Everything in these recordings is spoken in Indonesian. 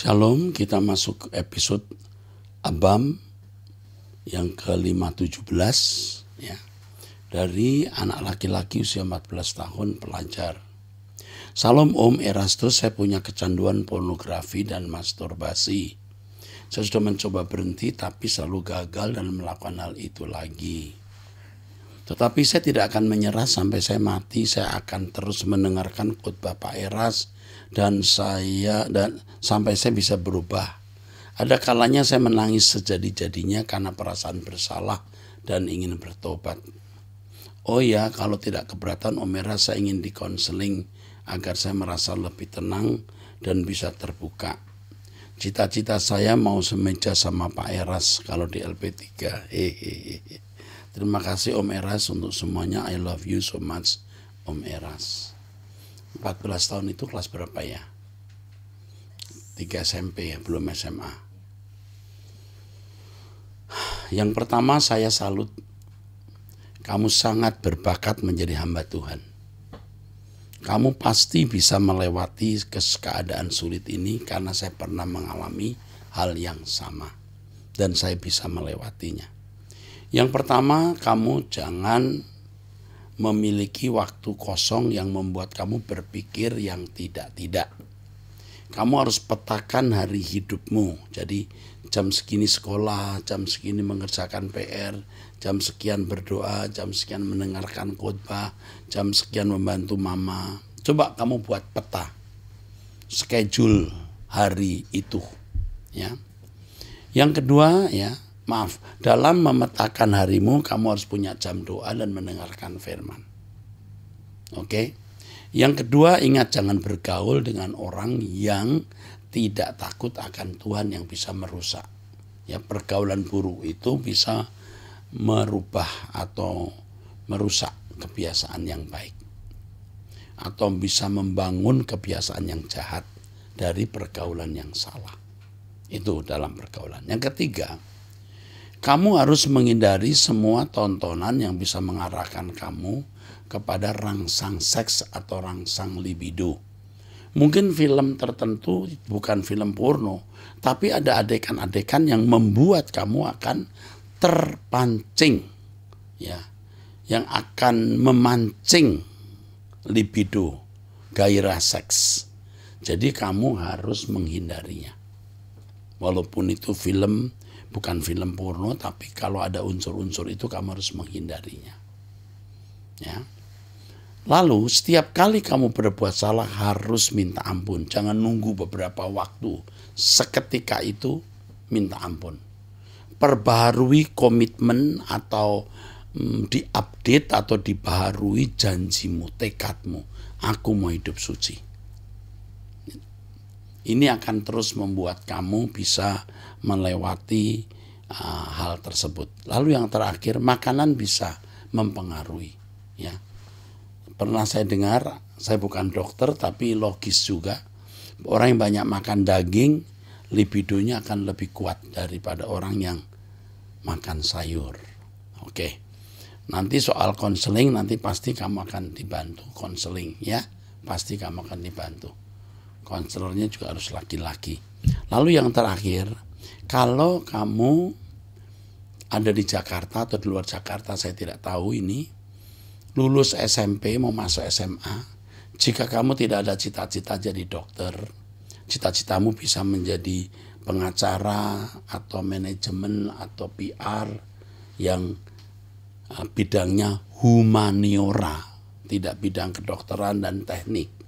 Shalom, kita masuk episode Abam yang ke-517 ya. Dari anak laki-laki usia 14 tahun pelajar. Salam Om Erastus, saya punya kecanduan pornografi dan masturbasi. Saya sudah mencoba berhenti tapi selalu gagal dan melakukan hal itu lagi. Tetapi saya tidak akan menyerah sampai saya mati. Saya akan terus mendengarkan khotbah Pak Eras dan sampai saya bisa berubah. Ada kalanya saya menangis sejadi-jadinya karena perasaan bersalah dan ingin bertobat. Oh ya, kalau tidak keberatan Om Eras, saya ingin dikonseling agar saya merasa lebih tenang dan bisa terbuka. Cita-cita saya mau semeja sama Pak Eras kalau di LP3. Terima kasih Om Eras untuk semuanya. I love you so much Om Eras. 14 tahun itu kelas berapa ya? 3 SMP ya, belum SMA. Yang pertama saya salut. Kamu sangat berbakat menjadi hamba Tuhan. Kamu pasti bisa melewati keadaan sulit ini karena saya pernah mengalami hal yang sama. Dan saya bisa melewatinya. Yang pertama, kamu jangan memiliki waktu kosong yang membuat kamu berpikir yang tidak-tidak. Kamu harus petakan hari hidupmu. Jadi jam segini sekolah, jam segini mengerjakan PR, jam sekian berdoa, jam sekian mendengarkan khotbah, jam sekian membantu mama. Coba kamu buat peta, schedule hari itu. Ya. Yang kedua ya, dalam memetakan harimu, kamu harus punya jam doa dan mendengarkan firman. Oke. Yang kedua, ingat jangan bergaul dengan orang yang tidak takut akan Tuhan yang bisa merusak. Ya, pergaulan buruk itu bisa merubah atau merusak kebiasaan yang baik. Atau bisa membangun kebiasaan yang jahat dari pergaulan yang salah. Itu dalam pergaulan. Yang ketiga, kamu harus menghindari semua tontonan yang bisa mengarahkan kamu kepada rangsang seks atau rangsang libido. Mungkin film tertentu bukan film porno, tapi ada adegan-adegan yang membuat kamu akan terpancing, ya, yang akan memancing libido, gairah seks. Jadi kamu harus menghindarinya. Walaupun itu film bukan film porno, tapi kalau ada unsur-unsur itu kamu harus menghindarinya. Ya. Lalu setiap kali kamu berbuat salah harus minta ampun. Jangan nunggu beberapa waktu. Seketika itu minta ampun. Perbaharui komitmen atau diupdate atau dibaharui janjimu, tekadmu. Aku mau hidup suci. Ini akan terus membuat kamu bisa melewati hal tersebut. Lalu yang terakhir, makanan bisa mempengaruhi. Ya, pernah saya dengar, saya bukan dokter tapi logis juga. Orang yang banyak makan daging, libidonya akan lebih kuat daripada orang yang makan sayur. Oke. Nanti soal konseling nanti pasti kamu akan dibantu konseling ya, pasti kamu akan dibantu. Konselornya juga harus laki-laki. Lalu yang terakhir, kalau kamu ada di Jakarta atau di luar Jakarta, saya tidak tahu ini, lulus SMP mau masuk SMA, jika kamu tidak ada cita-cita jadi dokter, cita-citamu bisa menjadi pengacara atau manajemen atau PR yang bidangnya humaniora, tidak bidang kedokteran dan teknik.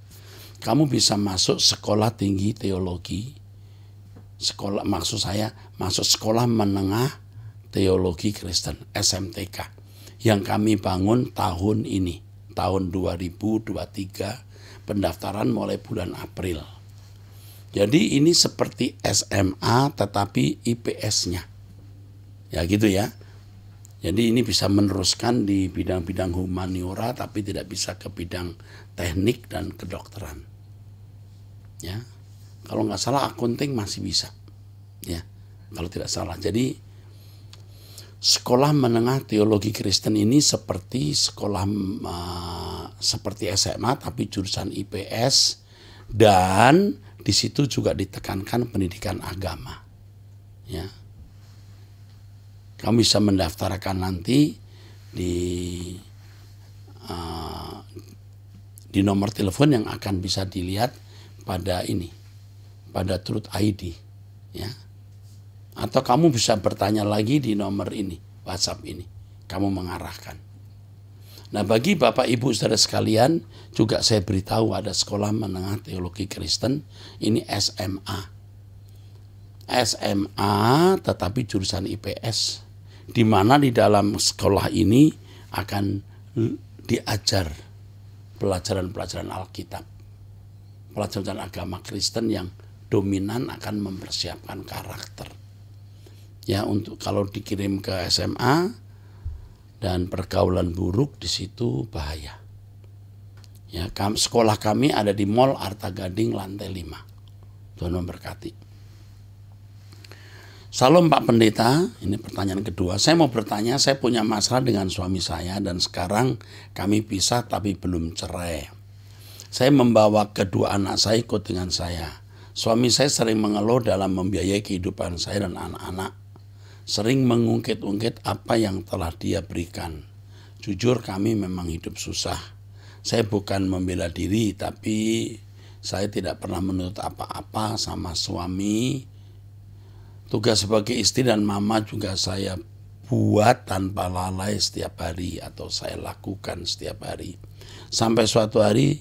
Kamu bisa masuk sekolah tinggi teologi, maksud saya masuk sekolah menengah teologi Kristen, SMTK, yang kami bangun tahun ini, tahun 2023, pendaftaran mulai bulan April. Jadi ini seperti SMA tetapi IPS-nya. Ya gitu ya. Jadi ini bisa meneruskan di bidang-bidang humaniora tapi tidak bisa ke bidang teknik dan kedokteran. Ya, kalau nggak salah akunting masih bisa, ya, kalau tidak salah. Jadi sekolah menengah teologi Kristen ini seperti sekolah seperti SMA tapi jurusan IPS dan di situ juga ditekankan pendidikan agama. Ya. Kamu bisa mendaftarkan nanti di nomor telepon yang akan bisa dilihat pada Truth ID, ya. Atau kamu bisa bertanya lagi di nomor ini, WhatsApp ini, kamu mengarahkan. Nah, bagi Bapak Ibu saudara sekalian, juga saya beritahu ada sekolah menengah teologi Kristen, ini SMA. SMA tetapi jurusan IPS, di mana di dalam sekolah ini akan diajar pelajaran-pelajaran Alkitab, pelajaran agama Kristen yang dominan akan mempersiapkan karakter. Ya, untuk kalau dikirim ke SMA dan pergaulan buruk di situ bahaya. Ya, sekolah kami ada di Mall Arta Gading lantai 5. Tuhan memberkati. Salam Pak Pendeta, ini pertanyaan kedua. Saya mau bertanya, saya punya masalah dengan suami saya dan sekarang kami pisah tapi belum cerai. Saya membawa kedua anak saya ikut dengan saya. Suami saya sering mengeluh dalam membiayai kehidupan saya dan anak-anak. Sering mengungkit-ungkit apa yang telah dia berikan. Jujur kami memang hidup susah. Saya bukan membela diri, tapi saya tidak pernah menuntut apa-apa sama suami. Tugas sebagai istri dan mama juga saya buat tanpa lalai setiap hari atau saya lakukan setiap hari. Sampai suatu hari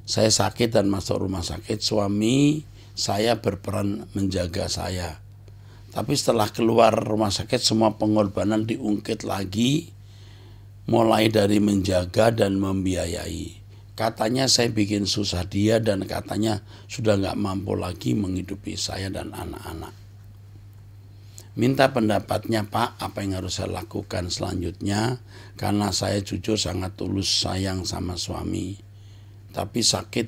saya sakit dan masuk rumah sakit, suami saya berperan menjaga saya. Tapi setelah keluar rumah sakit semua pengorbanan diungkit lagi, mulai dari menjaga dan membiayai. Katanya saya bikin susah dia dan katanya sudah gak mampu lagi menghidupi saya dan anak-anak. Minta pendapatnya Pak, apa yang harus saya lakukan selanjutnya, karena saya jujur sangat tulus sayang sama suami. Tapi sakit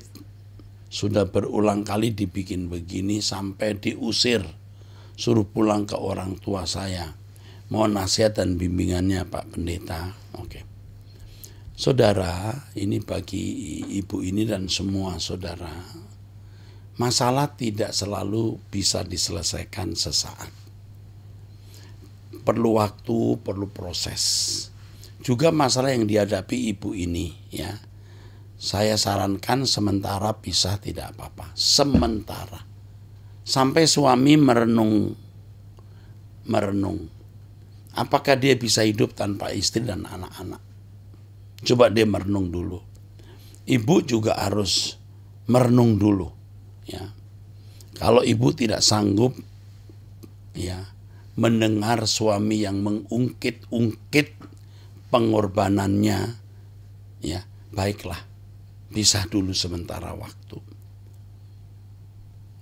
sudah berulang kali dibikin begini sampai diusir, suruh pulang ke orang tua saya. Mohon nasihat dan bimbingannya Pak Pendeta. Oke. Saudara, ini bagi ibu ini dan semua saudara, masalah tidak selalu bisa diselesaikan sesaat. Perlu waktu, perlu proses. Juga masalah yang dihadapi ibu ini, ya. Saya sarankan sementara pisah tidak apa-apa. Sementara. Sampai suami merenung. Apakah dia bisa hidup tanpa istri dan anak-anak? Coba dia merenung dulu. Ibu juga harus merenung dulu, ya. Kalau ibu tidak sanggup, ya, mendengar suami yang mengungkit-ungkit pengorbanannya, ya, baiklah, pisah dulu sementara waktu.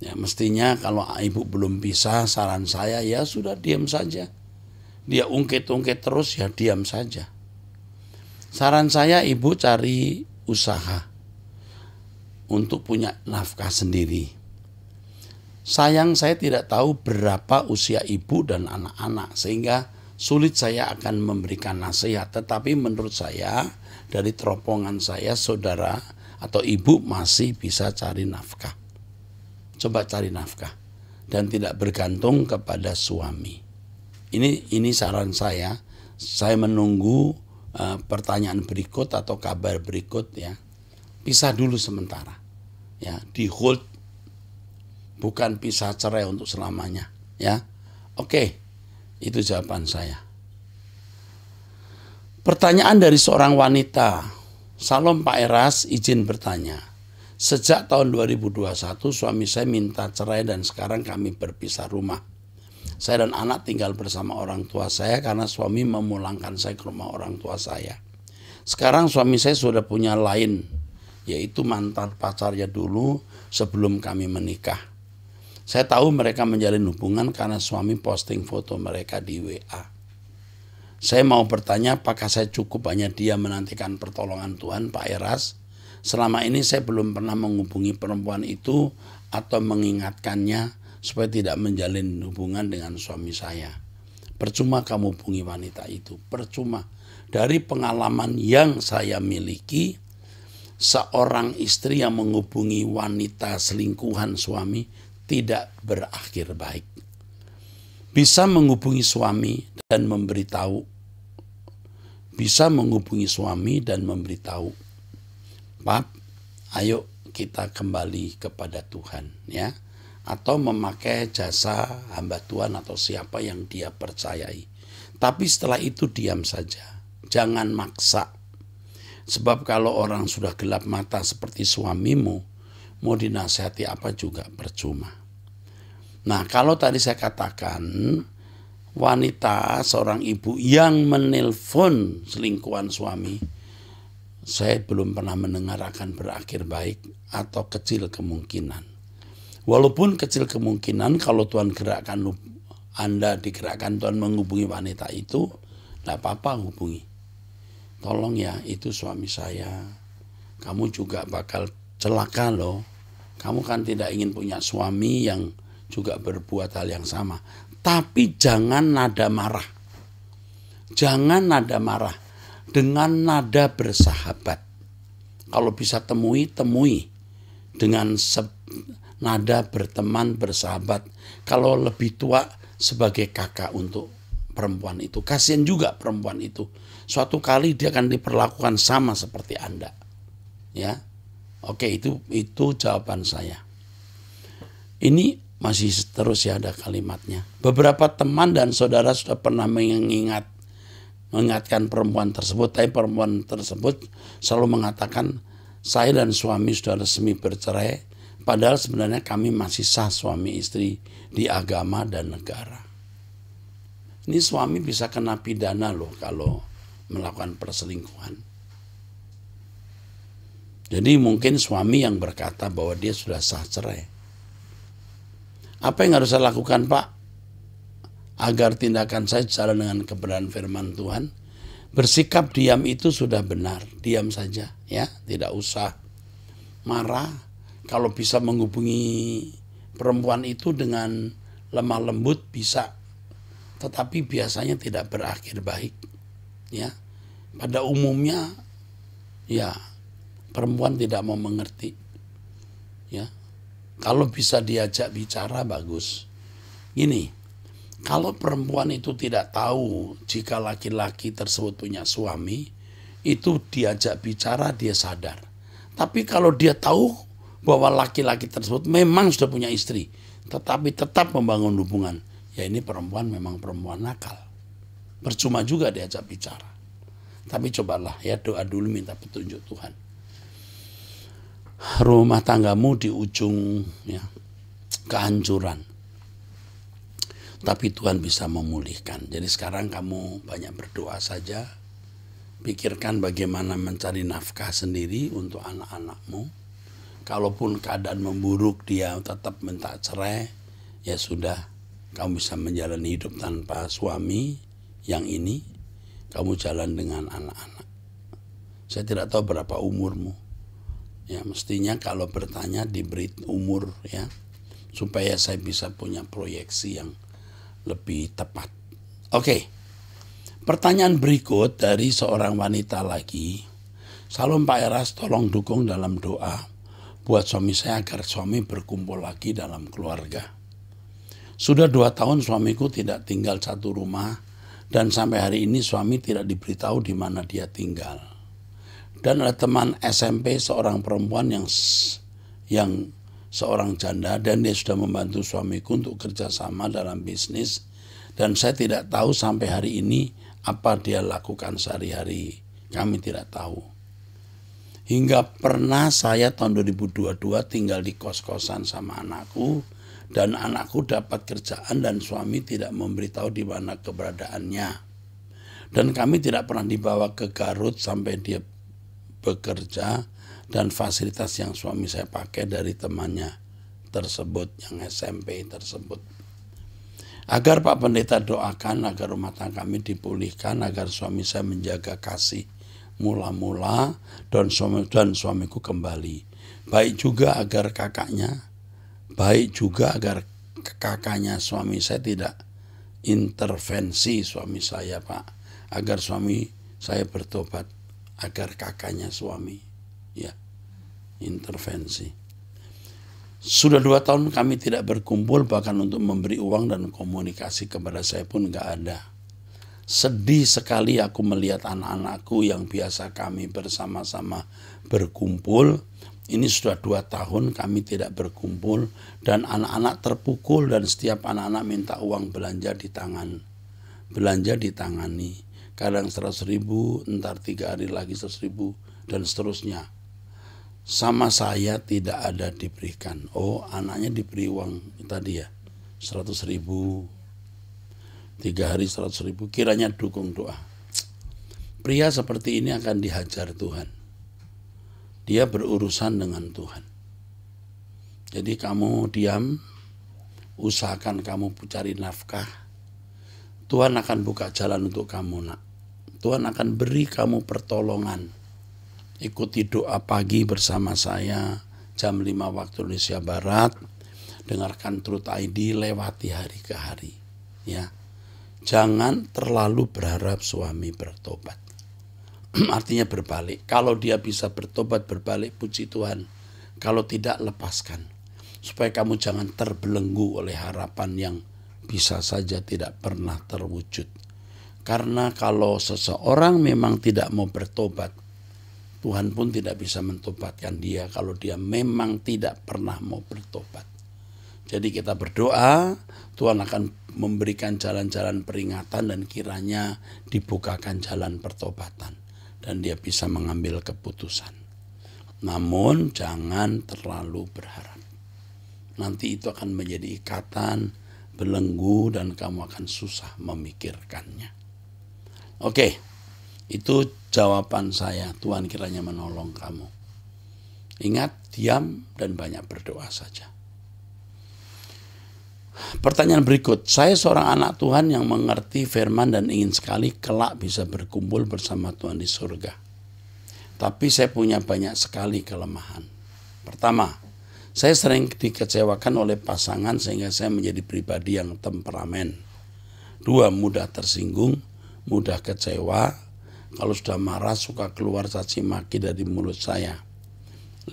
Ya, mestinya kalau ibu belum pisah, saran saya ya sudah diam saja. Dia ungkit-ungkit terus, ya diam saja. Saran saya ibu cari usaha untuk punya nafkah sendiri. Sayang saya tidak tahu berapa usia ibu dan anak-anak sehingga sulit saya akan memberikan nasihat. Tetapi menurut saya dari teropongan saya saudara atau ibu masih bisa cari nafkah. Coba cari nafkah dan tidak bergantung kepada suami. Ini saran saya. Saya menunggu pertanyaan berikut atau kabar berikut, ya. Pisah dulu sementara, ya, di hold, bukan pisah cerai untuk selamanya, ya. Oke, itu jawaban saya. Pertanyaan dari seorang wanita. Salam Pak Eras, izin bertanya. Sejak tahun 2021 suami saya minta cerai dan sekarang kami berpisah rumah. Saya dan anak tinggal bersama orang tua saya karena suami memulangkan saya ke rumah orang tua saya. Sekarang suami saya sudah punya lain, yaitu mantan pacarnya dulu sebelum kami menikah. Saya tahu mereka menjalin hubungan karena suami posting foto mereka di WA. Saya mau bertanya apakah saya cukup hanya dia menantikan pertolongan Tuhan Pak Eras? Selama ini saya belum pernah menghubungi perempuan itu atau mengingatkannya supaya tidak menjalin hubungan dengan suami saya. Percuma kamu hubungi wanita itu, percuma. Dari pengalaman yang saya miliki, seorang istri yang menghubungi wanita selingkuhan suami tidak berakhir baik. Bisa menghubungi suami dan memberitahu. Bisa menghubungi suami dan memberitahu, Pak, ayo kita kembali kepada Tuhan, ya. Atau memakai jasa hamba Tuhan atau siapa yang dia percayai. Tapi setelah itu diam saja. Jangan maksa. Sebab kalau orang sudah gelap mata seperti suamimu, mau dinasihati apa juga percuma. Nah, kalau tadi saya katakan wanita, seorang ibu yang menelpon selingkuhan suami, saya belum pernah mendengar akan berakhir baik atau kecil kemungkinan. Walaupun kecil kemungkinan kalau Tuhan gerakkan Anda, digerakkan Tuhan menghubungi wanita itu, tidak apa-apa hubungi. Tolong ya, itu suami saya. Kamu juga bakal celaka loh. Kamu kan tidak ingin punya suami yang juga berbuat hal yang sama. Tapi jangan nada marah. Jangan nada marah. Dengan nada bersahabat. Kalau bisa temui. Dengan nada berteman, bersahabat. Kalau lebih tua sebagai kakak untuk perempuan itu. Kasihan juga perempuan itu. Suatu kali dia akan diperlakukan sama seperti Anda. Ya. Oke, itu jawaban saya. Ini masih terus ya ada kalimatnya. Beberapa teman dan saudara sudah pernah mengingatkan perempuan tersebut, tapi perempuan tersebut selalu mengatakan, saya dan suami sudah resmi bercerai, padahal sebenarnya kami masih sah suami istri di agama dan negara. Ini suami bisa kena pidana loh kalau melakukan perselingkuhan. Jadi mungkin suami yang berkata bahwa dia sudah sah cerai. Apa yang harus saya lakukan, Pak? Agar tindakan saya sejalan dengan kebenaran firman Tuhan. Bersikap diam itu sudah benar. Diam saja, ya. Tidak usah marah. Kalau bisa menghubungi perempuan itu dengan lemah lembut bisa. Tetapi biasanya tidak berakhir baik. Ya. Pada umumnya, ya, perempuan tidak mau mengerti. Ya. Kalau bisa diajak bicara bagus. Gini, kalau perempuan itu tidak tahu jika laki-laki tersebut punya suami, itu diajak bicara dia sadar. Tapi kalau dia tahu bahwa laki-laki tersebut memang sudah punya istri, tetapi tetap membangun hubungan, ya ini perempuan memang perempuan nakal. Percuma juga diajak bicara. Tapi cobalah ya, doa dulu minta petunjuk Tuhan. Rumah tanggamu di ujung ya kehancuran. Tapi Tuhan bisa memulihkan. Jadi sekarang kamu banyak berdoa saja. Pikirkan bagaimana mencari nafkah sendiri untuk anak-anakmu. Kalaupun keadaan memburuk dia tetap minta cerai, ya sudah, kamu bisa menjalani hidup tanpa suami yang ini. Kamu jalan dengan anak-anak. Saya tidak tahu berapa umurmu. Ya, mestinya kalau bertanya diberi umur ya, supaya saya bisa punya proyeksi yang lebih tepat. Oke. Pertanyaan berikut dari seorang wanita lagi. Salam Pak Eras, tolong dukung dalam doa buat suami saya agar suami berkumpul lagi dalam keluarga. Sudah 2 tahun suamiku tidak tinggal satu rumah. Dan sampai hari ini suami tidak diberitahu di mana dia tinggal. Dan ada teman SMP seorang perempuan yang seorang janda, dan dia sudah membantu suamiku untuk kerjasama dalam bisnis. Dan saya tidak tahu sampai hari ini apa dia lakukan sehari-hari. Kami tidak tahu. Hingga pernah saya tahun 2022 tinggal di kos-kosan sama anakku. Dan anakku dapat kerjaan dan suami tidak memberitahu di mana keberadaannya. Dan kami tidak pernah dibawa ke Garut sampai dia bekerja, dan fasilitas yang suami saya pakai dari temannya tersebut, yang SMP tersebut. Agar Pak Pendeta doakan agar rumah tangga kami dipulihkan, agar suami saya menjaga kasih mula-mula dan suamiku kembali. Baik juga agar kakaknya suami saya tidak intervensi suami saya, Pak, agar suami saya bertobat, agar kakaknya suami ya intervensi. Sudah 2 tahun kami tidak berkumpul, bahkan untuk memberi uang dan komunikasi kepada saya pun nggak ada. Sedih sekali aku melihat anak-anakku yang biasa kami bersama-sama berkumpul. Ini sudah 2 tahun kami tidak berkumpul dan anak-anak terpukul dan setiap anak-anak minta uang belanja ditangani. Kadang 100.000, entar 3 hari lagi 100.000 dan seterusnya. Sama saya tidak ada diberikan. Oh, anaknya diberi uang tadi ya, 100.000, 3 hari 100.000, kiranya dukung doa. Pria seperti ini akan dihajar Tuhan. Dia berurusan dengan Tuhan. Jadi kamu diam, usahakan kamu cari nafkah. Tuhan akan buka jalan untuk kamu, nak. Tuhan akan beri kamu pertolongan. Ikuti doa pagi bersama saya jam 5 waktu Indonesia Barat. Dengarkan Truth ID, lewati hari ke hari. Ya, jangan terlalu berharap suami bertobat. Artinya berbalik. Kalau dia bisa bertobat berbalik, puji Tuhan. Kalau tidak, lepaskan. Supaya kamu jangan terbelenggu oleh harapan yang bisa saja tidak pernah terwujud. Karena kalau seseorang memang tidak mau bertobat, Tuhan pun tidak bisa mentobatkan dia kalau dia memang tidak pernah mau bertobat. Jadi kita berdoa, Tuhan akan memberikan jalan-jalan peringatan dan kiranya dibukakan jalan pertobatan. Dan dia bisa mengambil keputusan. Namun jangan terlalu berharap. Nanti itu akan menjadi ikatan, belenggu dan kamu akan susah memikirkannya. Oke, itu jawaban saya. Tuhan kiranya menolong kamu. Ingat, diam dan banyak berdoa saja. Pertanyaan berikut, saya seorang anak Tuhan yang mengerti firman dan ingin sekali kelak bisa berkumpul bersama Tuhan di surga. Tapi saya punya banyak sekali kelemahan. Pertama, saya sering dikecewakan oleh pasangan sehingga saya menjadi pribadi yang temperamen. 2, mudah tersinggung, mudah kecewa. Kalau sudah marah suka keluar caci maki dari mulut saya. 5,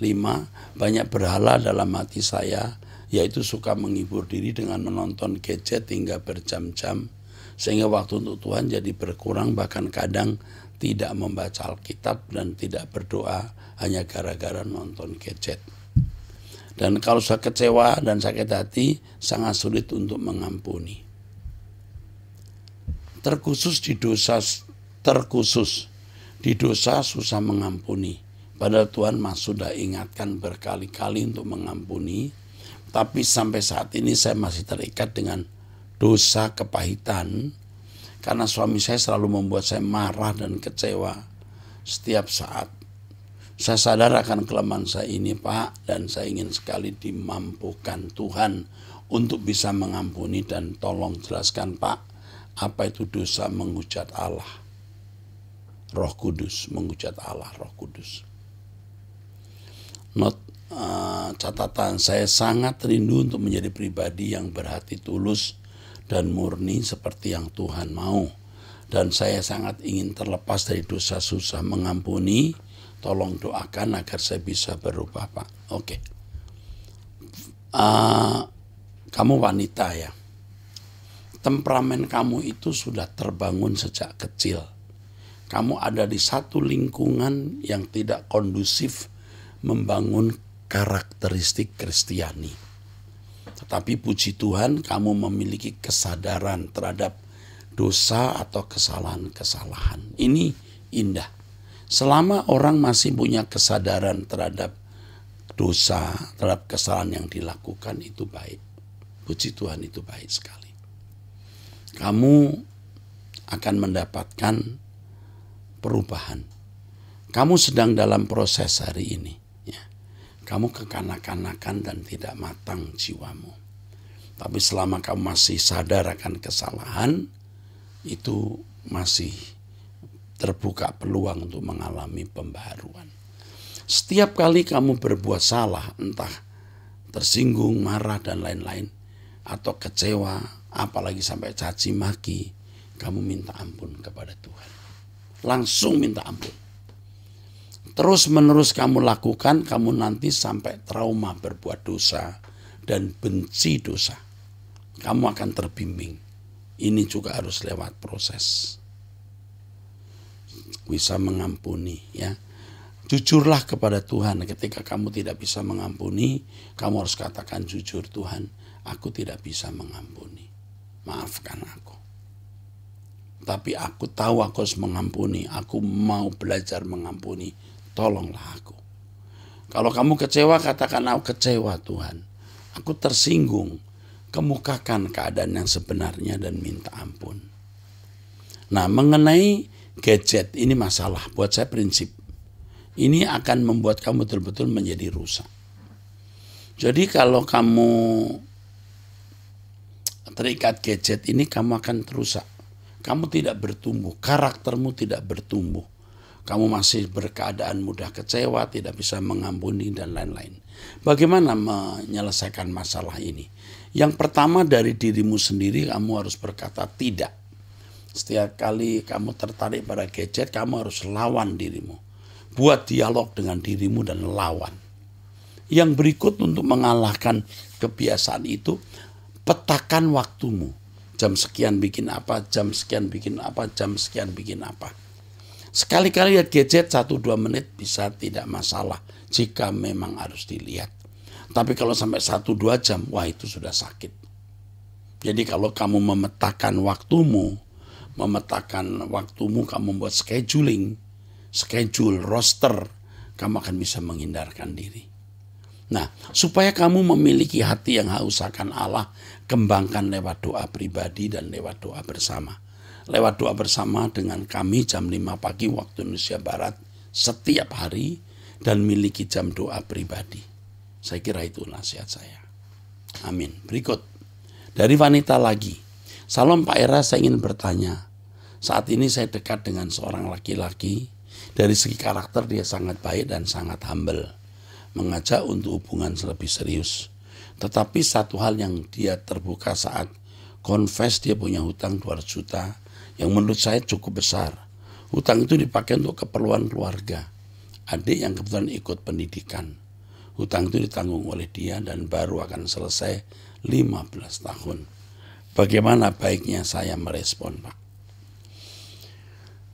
banyak berhala dalam hati saya, yaitu suka menghibur diri dengan menonton gadget hingga berjam-jam, sehingga waktu untuk Tuhan jadi berkurang, bahkan kadang tidak membaca Alkitab dan tidak berdoa hanya gara-gara nonton gadget. Dan kalau sudah kecewa dan sakit hati, sangat sulit untuk mengampuni. Terkhusus di dosa susah mengampuni. Padahal Tuhan sudah ingatkan berkali-kali untuk mengampuni. Tapi sampai saat ini saya masih terikat dengan dosa kepahitan. Karena suami saya selalu membuat saya marah dan kecewa setiap saat. Saya sadar akan kelemahan saya ini, Pak. Dan saya ingin sekali dimampukan Tuhan untuk bisa mengampuni. Dan tolong jelaskan, Pak, apa itu dosa menghujat Allah? Roh Kudus, menghujat Allah, Roh Kudus. Catatan, saya sangat rindu untuk menjadi pribadi yang berhati tulus dan murni seperti yang Tuhan mau. Dan saya sangat ingin terlepas dari dosa susah mengampuni. Tolong doakan agar saya bisa berubah, Pak. Oke. Kamu wanita ya. Temperamen kamu itu sudah terbangun sejak kecil. Kamu ada di satu lingkungan yang tidak kondusif membangun karakteristik Kristiani. Tetapi puji Tuhan, kamu memiliki kesadaran terhadap dosa atau kesalahan-kesalahan. Ini indah. Selama orang masih punya kesadaran terhadap dosa, terhadap kesalahan yang dilakukan, itu baik. Puji Tuhan, itu baik sekali. Kamu akan mendapatkan perubahan. Kamu sedang dalam proses hari ini. Kamu kekanak-kanakan dan tidak matang jiwamu. Tapi selama kamu masih sadar akan kesalahan, itu masih terbuka peluang untuk mengalami pembaharuan. Setiap kali kamu berbuat salah, entah tersinggung, marah, dan lain-lain, atau kecewa, apalagi sampai caci maki, kamu minta ampun kepada Tuhan. Langsung minta ampun. terus menerus kamu lakukan, kamu nanti sampai trauma berbuat dosa dan benci dosa. Kamu akan terbimbing. Ini juga harus lewat proses. Bisa mengampuni, ya. Jujurlah kepada Tuhan. Ketika kamu tidak bisa mengampuni, kamu harus katakan jujur, Tuhan, aku tidak bisa mengampuni. Maafkan aku. Tapi aku tahu aku harus mengampuni. Aku mau belajar mengampuni. Tolonglah aku. Kalau kamu kecewa, katakan aku kecewa, Tuhan. Aku tersinggung. Kemukakan keadaan yang sebenarnya dan minta ampun. Nah, mengenai gadget ini masalah. Buat saya prinsip. Ini akan membuat kamu betul-betul menjadi rusak. Jadi kalau kamu terikat gadget ini, kamu akan terusak. Kamu tidak bertumbuh. Karaktermu tidak bertumbuh. Kamu masih berkeadaan mudah kecewa, tidak bisa mengampuni, dan lain-lain. Bagaimana menyelesaikan masalah ini? Yang pertama, dari dirimu sendiri kamu harus berkata tidak. Setiap kali kamu tertarik pada gadget, kamu harus lawan dirimu. Buat dialog dengan dirimu dan lawan. Yang berikut untuk mengalahkan kebiasaan itu, petakan waktumu. Jam sekian bikin apa, jam sekian bikin apa, jam sekian bikin apa. Sekali-kali lihat gadget 1-2 menit bisa tidak masalah jika memang harus dilihat. Tapi kalau sampai 1-2 jam, wah itu sudah sakit. Jadi kalau kamu memetakan waktumu, kamu buat schedule, roster, kamu akan bisa menghindarkan diri. Nah, supaya kamu memiliki hati yang haus akan Allah, kembangkan lewat doa pribadi dan lewat doa bersama. Lewat doa bersama dengan kami jam 5 pagi waktu Indonesia Barat setiap hari, dan miliki jam doa pribadi. Saya kira itu nasihat saya. Amin. Berikut. Dari wanita lagi. Salam Pak Era, saya ingin bertanya. Saat ini saya dekat dengan seorang laki-laki. Dari segi karakter dia sangat baik dan sangat humble. Mengajak untuk hubungan lebih serius. Tetapi satu hal yang dia terbuka saat confess, dia punya hutang 200 juta. Yang menurut saya cukup besar. Hutang itu dipakai untuk keperluan keluarga. Adik yang kebetulan ikut pendidikan. Hutang itu ditanggung oleh dia dan baru akan selesai 15 tahun. Bagaimana baiknya saya merespon, Pak?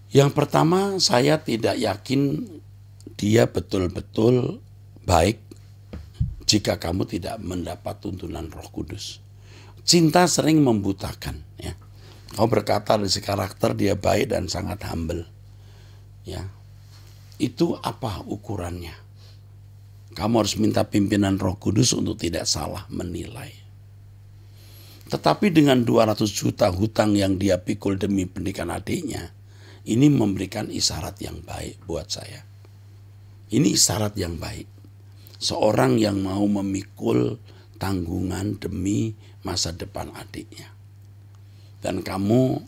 Yang pertama, saya tidak yakin dia betul-betul baik jika kamu tidak mendapat tuntunan Roh Kudus. Cinta sering membutakan, ya. Kau berkata dari si karakter dia baik dan sangat humble. Ya. Itu apa ukurannya? Kamu harus minta pimpinan Roh Kudus untuk tidak salah menilai. Tetapi dengan 200 juta hutang yang dia pikul demi pendidikan adiknya, ini memberikan isyarat yang baik buat saya. Ini isyarat yang baik. Seorang yang mau memikul tanggungan demi masa depan adiknya. Dan kamu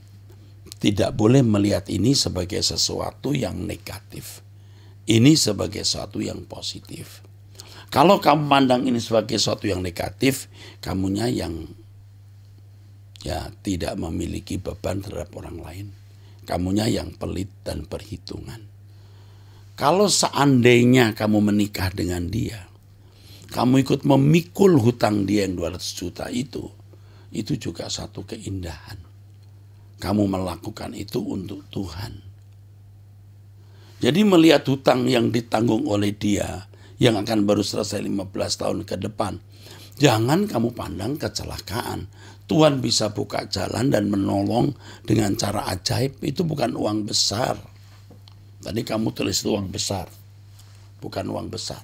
tidak boleh melihat ini sebagai sesuatu yang negatif. Ini sebagai sesuatu yang positif. Kalau kamu pandang ini sebagai sesuatu yang negatif, kamunya yang tidak memiliki beban terhadap orang lain. Kamunya yang pelit dan perhitungan. Kalau seandainya kamu menikah dengan dia, kamu ikut memikul hutang dia yang 200 juta itu juga satu keindahan. Kamu melakukan itu untuk Tuhan. Jadi melihat hutang yang ditanggung oleh dia, yang akan baru selesai 15 tahun ke depan, jangan kamu pandang kecelakaan. Tuhan bisa buka jalan dan menolong dengan cara ajaib. Itu bukan uang besar. Tadi kamu tulis itu uang besar, bukan uang besar.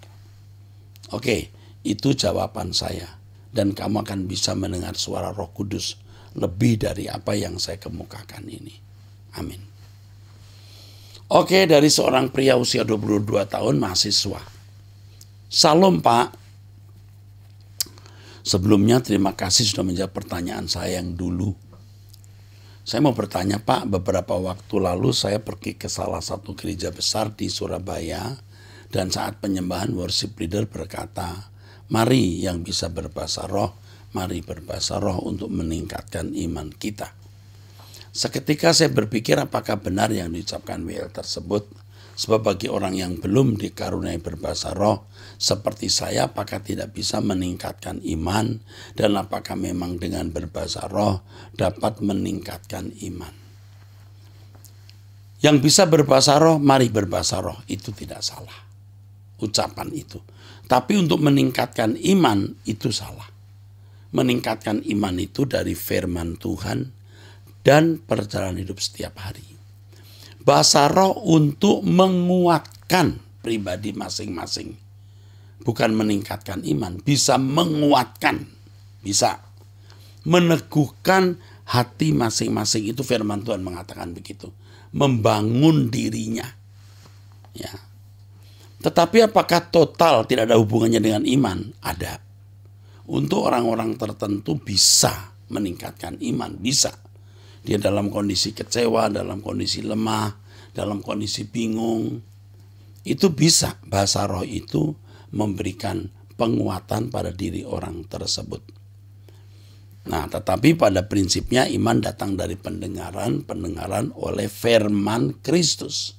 Oke, itu jawaban saya. Dan kamu akan bisa mendengar suara Roh Kudus lebih dari apa yang saya kemukakan ini. Amin. Oke, dari seorang pria usia 22 tahun, mahasiswa. Salam Pak. Sebelumnya terima kasih sudah menjawab pertanyaan saya yang dulu. Saya mau bertanya Pak, beberapa waktu lalu saya pergi ke salah satu gereja besar di Surabaya, dan saat penyembahan worship leader berkata, mari yang bisa berbahasa roh, mari berbahasa roh untuk meningkatkan iman kita. Seketika saya berpikir apakah benar yang diucapkan WL tersebut. Sebab bagi orang yang belum dikaruniai berbahasa roh seperti saya, apakah tidak bisa meningkatkan iman? Dan apakah memang dengan berbahasa roh dapat meningkatkan iman? Yang bisa berbahasa roh, mari berbahasa roh. Itu tidak salah, ucapan itu. Tapi untuk meningkatkan iman, itu salah. Meningkatkan iman itu dari firman Tuhan dan perjalanan hidup setiap hari. Bahasa roh untuk menguatkan pribadi masing-masing. Bukan meningkatkan iman, bisa menguatkan, bisa meneguhkan hati masing-masing. Itu firman Tuhan mengatakan begitu. Membangun dirinya. Ya. Tetapi apakah total tidak ada hubungannya dengan iman? Ada. Untuk orang-orang tertentu bisa meningkatkan iman, bisa. Dia dalam kondisi kecewa, dalam kondisi lemah, dalam kondisi bingung. Itu bisa bahasa roh itu memberikan penguatan pada diri orang tersebut. Nah, tetapi pada prinsipnya iman datang dari pendengaran oleh firman Kristus.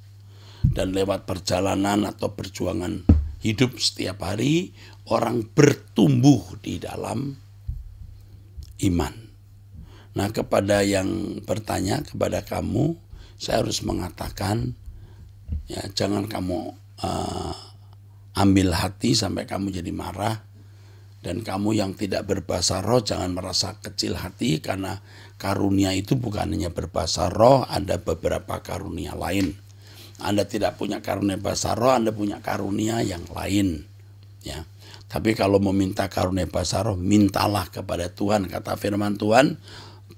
Dan lewat perjalanan atau perjuangan hidup setiap hari, orang bertumbuh di dalam iman. Nah, kepada yang bertanya, kepada kamu, saya harus mengatakan, ya, jangan kamu ambil hati sampai kamu jadi marah. Dan kamu yang tidak berbahasa roh, jangan merasa kecil hati, karena karunia itu bukan hanya berbahasa roh, ada beberapa karunia lain. Anda tidak punya karunia bahasa roh, Anda punya karunia yang lain. Ya. Tapi kalau meminta karunia bahasa roh, mintalah kepada Tuhan. Kata firman Tuhan,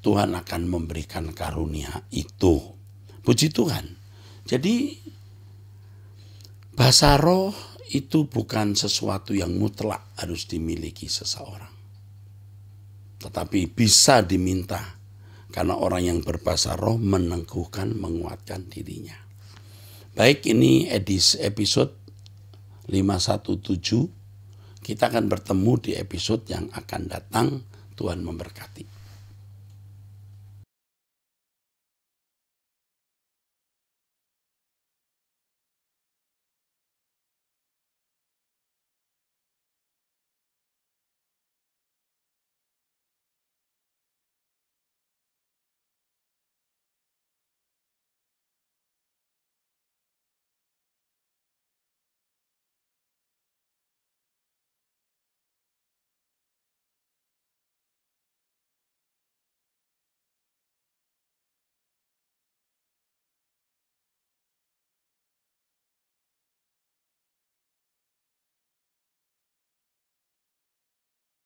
Tuhan akan memberikan karunia itu. Puji Tuhan. Jadi bahasa roh itu bukan sesuatu yang mutlak harus dimiliki seseorang. Tetapi bisa diminta. Karena orang yang berbahasa roh meneguhkan, menguatkan dirinya. Baik, ini episode 517. Kita akan bertemu di episode yang akan datang. Tuhan memberkati.